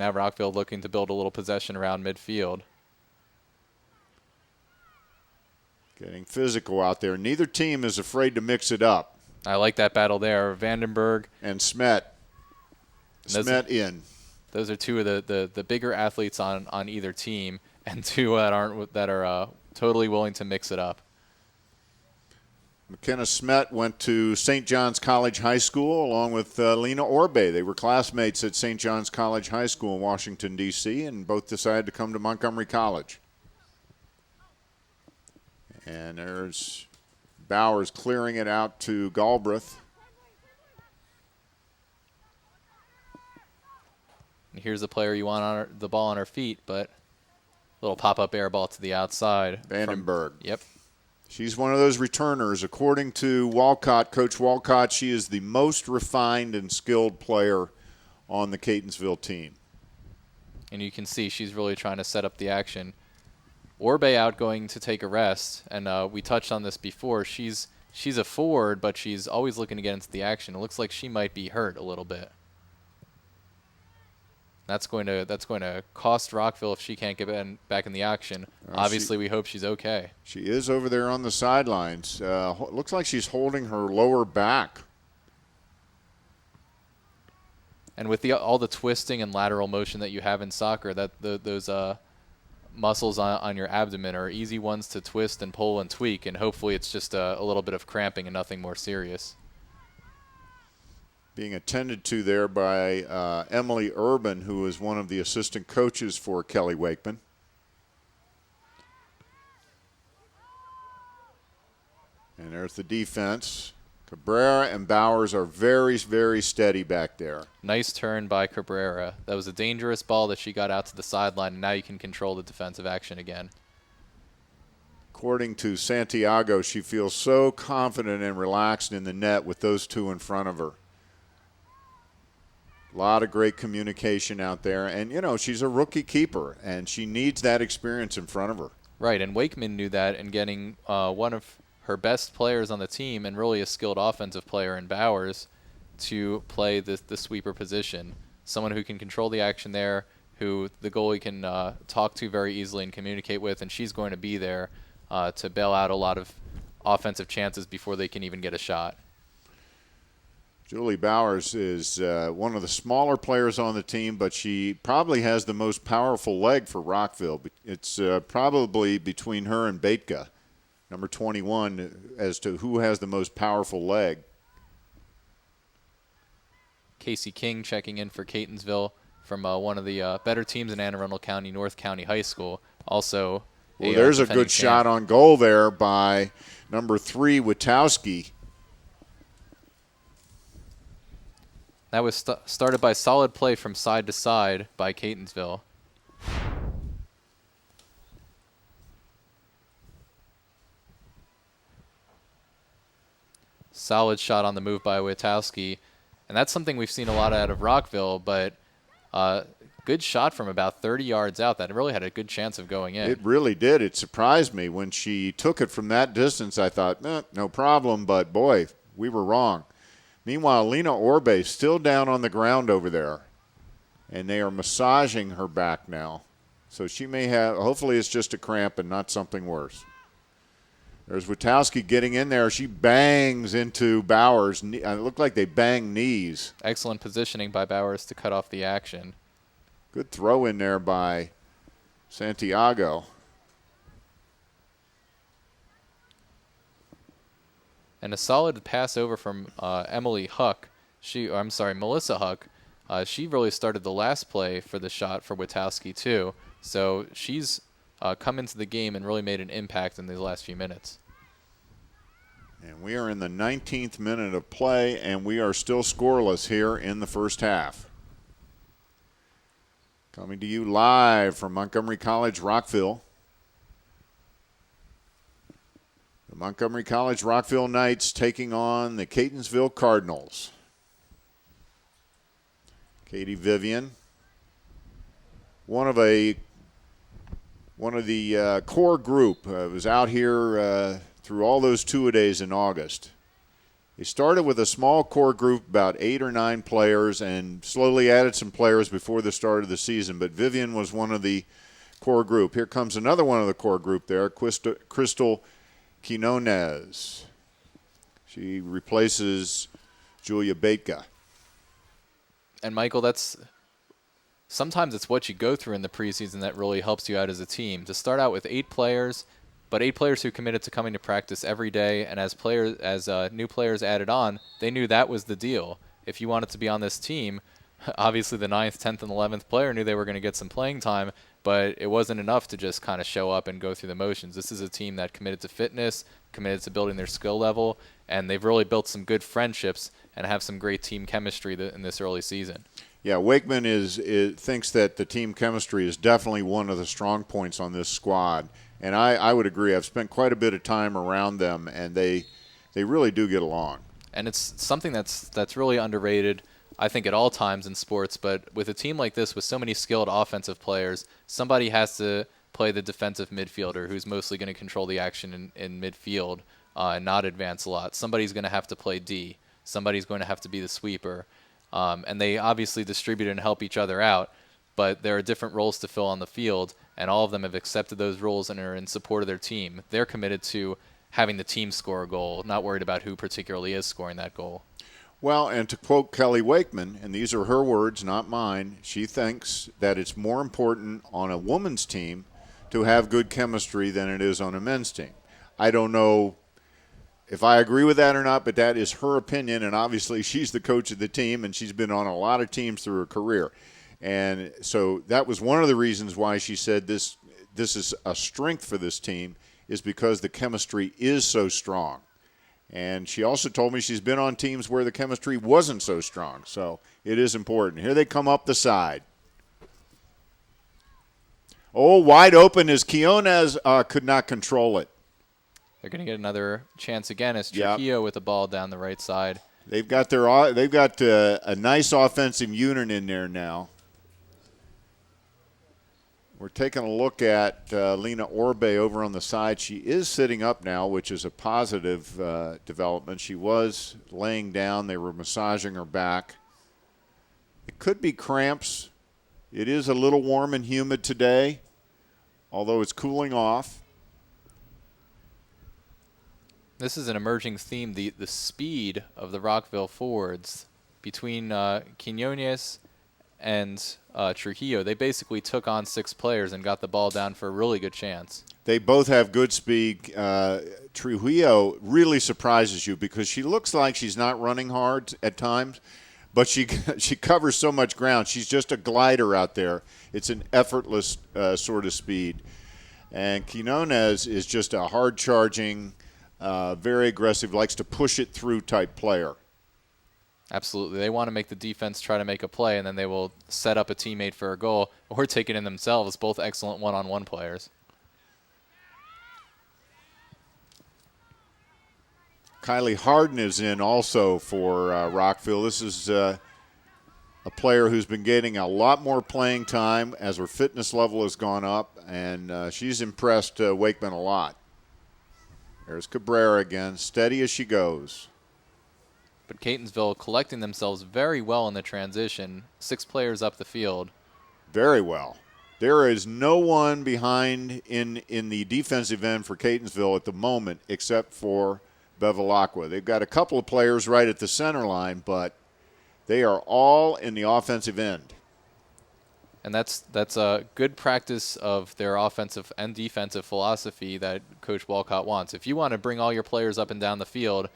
Now Rockville looking to build a little possession around midfield. Getting physical out there. Neither team is afraid to mix it up. I like that battle there. Vandenberg and Smet. Smet in. Those are two of the bigger athletes on either team, and two that are totally willing to mix it up. McKenna Smet went to St. John's College High School along with Lena Orbe. They were classmates at St. John's College High School in Washington, D.C., and both decided to come to Montgomery College. And there's Bowers clearing it out to Galbraith. And here's the player you want the ball on her feet, but a little pop-up air ball to the outside. Vandenberg. Yep. She's one of those returners. According to Walcott, Coach Walcott, she is the most refined and skilled player on the Catonsville team. And you can see she's really trying to set up the action. Orbe out going to take a rest, and we touched on this before. She's a forward, but she's always looking to get into the action. It looks like she might be hurt a little bit. That's going to cost Rockville if she can't get back in the action. Obviously, we hope she's okay. She is over there on the sidelines. Looks like she's holding her lower back. And with all the twisting and lateral motion that you have in soccer, those muscles on your abdomen are easy ones to twist and pull and tweak, and hopefully it's just a little bit of cramping and nothing more serious. Being attended to there by Emily Urban, who is one of the assistant coaches for Kelly Wakeman. And there's the defense. Cabrera and Bowers are very, very steady back there. Nice turn by Cabrera. That was a dangerous ball that she got out to the sideline, and now you can control the defensive action again. According to Santiago, she feels so confident and relaxed in the net with those two in front of her. A lot of great communication out there. And, you know, she's a rookie keeper, and she needs that experience in front of her. Right, and Wakeman knew that in getting one of her best players on the team and really a skilled offensive player in Bowers to play the sweeper position. Someone who can control the action there, who the goalie can talk to very easily and communicate with, and she's going to be there to bail out a lot of offensive chances before they can even get a shot. Julie Bowers is one of the smaller players on the team, but she probably has the most powerful leg for Rockville. It's probably between her and Baitka, number 21, as to who has the most powerful leg. Casey King checking in for Catonsville from one of the better teams in Anne Arundel County, North County High School. Also, there's a good shot on goal there by number 3, Witowski. That was started by solid play from side to side by Catonsville. Solid shot on the move by Witowski. And that's something we've seen a lot out of Rockville, but good shot from about 30 yards out. That really had a good chance of going in. It really did. It surprised me. When she took it from that distance, I thought, no problem, but boy, we were wrong. Meanwhile, Lena Orbe still down on the ground over there, and they are massaging her back now. So she may have, hopefully it's just a cramp and not something worse. There's Witowski getting in there. She bangs into Bowers. It looked like they banged knees. Excellent positioning by Bowers to cut off the action. Good throw in there by Santiago. And a solid pass over from Melissa Huck. She really started the last play for the shot for Witowski too. So she's come into the game and really made an impact in these last few minutes. And we are in the 19th minute of play, and we are still scoreless here in the first half. Coming to you live from Montgomery College, Rockville. The Montgomery College Rockville Knights taking on the Catonsville Cardinals. Katie Vivian, one of the core group, was out here through all those two-a-days in August. They started with a small core group, about 8 or 9 players, and slowly added some players before the start of the season. But Vivian was one of the core group. Here comes another one of the core group there, Crystal Quinones. She replaces Julia Beitka. And Michael, sometimes it's what you go through in the preseason that really helps you out as a team. To start out with 8 players, but 8 players who committed to coming to practice every day, and as new players added on, they knew that was the deal. If you wanted to be on this team, obviously the 9th, 10th, and 11th player knew they were going to get some playing time, but it wasn't enough to just kind of show up and go through the motions. This is a team that committed to fitness, committed to building their skill level, and they've really built some good friendships and have some great team chemistry in this early season. Yeah, Wakeman thinks that the team chemistry is definitely one of the strong points on this squad. And I would agree. I've spent quite a bit of time around them, and they really do get along. And it's something that's really underrated, I think, at all times in sports. But with a team like this, with so many skilled offensive players, somebody has to play the defensive midfielder who's mostly going to control the action in midfield and not advance a lot. Somebody's going to have to play D. Somebody's going to have to be the sweeper. And they obviously distribute and help each other out, but there are different roles to fill on the field, and all of them have accepted those roles and are in support of their team. They're committed to having the team score a goal, not worried about who particularly is scoring that goal. Well, and to quote Kelly Wakeman, and these are her words, not mine, she thinks that it's more important on a woman's team to have good chemistry than it is on a men's team. I don't know if I agree with that or not, but that is her opinion, and obviously she's the coach of the team, and she's been on a lot of teams through her career. And so that was one of the reasons why she said this is a strength for this team, is because the chemistry is so strong. And she also told me she's been on teams where the chemistry wasn't so strong, so it is important. Here they come up the side. Oh, wide open as Quinones could not control it. They're going to get another chance again as Trujillo with the ball down the right side. They've got a nice offensive unit in there now. We're taking a look at Lena Orbe over on the side. She is sitting up now, which is a positive development. She was laying down. They were massaging her back. It could be cramps. It is a little warm and humid today, although it's cooling off. This is an emerging theme, the speed of the Rockville forwards between Quinones and Trujillo. They basically took on 6 players and got the ball down for a really good chance. They both have good speed. Trujillo really surprises you because she looks like she's not running hard at times, but she covers so much ground. She's just a glider out there. It's an effortless sort of speed. And Quinones is just a hard-charging, very aggressive, likes to push it through type player. Absolutely. They want to make the defense try to make a play, and then they will set up a teammate for a goal or take it in themselves. Both excellent one-on-one players. Kylie Harden is in also for Rockville. This is a player who's been getting a lot more playing time as her fitness level has gone up, and she's impressed Wakeman a lot. There's Cabrera again, steady as she goes. But Catonsville collecting themselves very well in the transition. 6 players up the field. Very well. There is no one behind in the defensive end for Catonsville at the moment except for Bevilacqua. They've got a couple of players right at the center line, but they are all in the offensive end. And that's a good practice of their offensive and defensive philosophy that Coach Walcott wants. If you want to bring all your players up and down the field,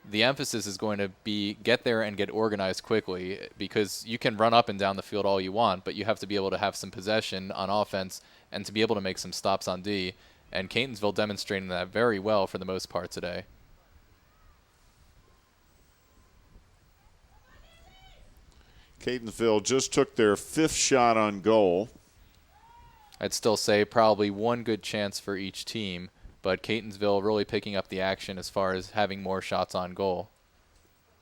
the emphasis is going to be get there and get organized quickly, because you can run up and down the field all you want, but you have to be able to have some possession on offense and to be able to make some stops on D. And Catonsville demonstrating that very well for the most part today. Catonsville just took their 5th shot on goal. I'd still say probably one good chance for each team, but Catonsville really picking up the action as far as having more shots on goal.